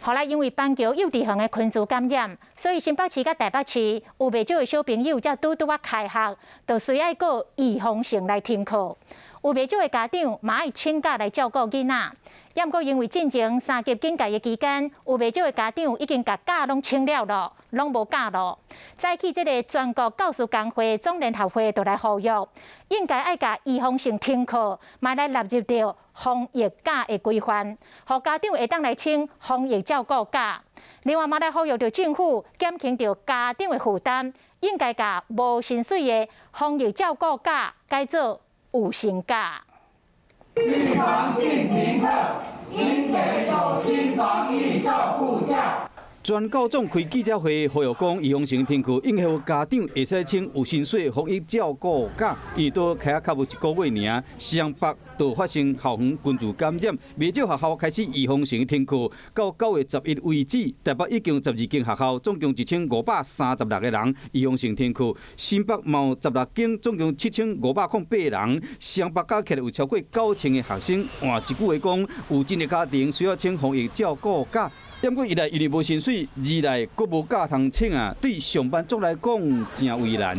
后来因为板桥有地方的群组感染，所以新北市甲台北市有不少的小朋友才拄开学，就需要过预防性来停课。有不少的家长嘛爱请假来照顾囡仔。也毋过因为进前3级警戒的期间，有不少的家长已经把假拢请了，拢无假咯。再起这个全国教师工会总联合会就来呼吁，应该爱甲预防性停课，嘛来纳入到防疫假的规范，互家长会当来请防疫照顾假。另外嘛来呼吁到政府减轻到家长的负担，应该甲无薪水的防疫照顾假改做有薪假。预防性停课，应给有薪防疫照顾假。全教总开记者会，呼吁讲预防性停课，应该家长会使请有薪水防疫照顾假。因为都开较无一个月尔，双北就发生校园群聚感染，不少学校开始预防性停课。到9月11日为止，台北已经12间学校，总共1536个人预防性停课。新北嘛有16间，总共7508人。双北加起来有超过9000个学生。换一句话讲，有真个家庭需要请防疫照顾假。因过一来因为无薪水，二来阁无假通请啊，对上班族来讲真为难。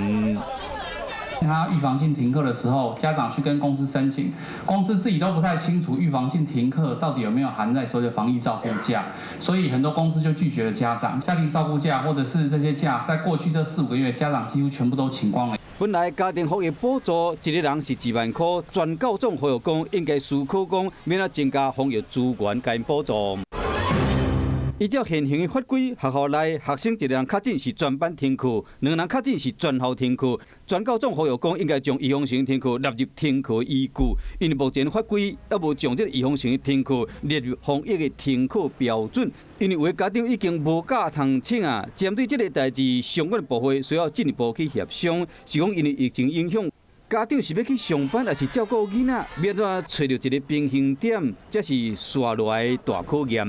他预防性停课的时候，家长去跟公司申请，公司自己都不太清楚预防性停课到底有没有含在所谓的防疫照顾假，所以很多公司就拒绝了家长。家庭照顾假或者是这些假，在过去这4、5个月，家长几乎全部都请光了。本来家庭福利补助一个人是2万块，全教总呼吁讲应该思考讲免啊增加防疫资源加补助。依照现行的法规，学校内学生一个人较紧是全班停课，2人较紧是全校停课。全教总呼吁讲，应该将预防性停课纳入停课依据，因为目前法规还无将这个预防性停课列入防疫的停课标准。因为有的家长已经无假通请啊，针对这个代志，相关部会需要进一步去协商，是讲因为疫情影响。家长是要去上班，还是照顾囡仔？要怎找到一个平衡点，这是刷落来大考验。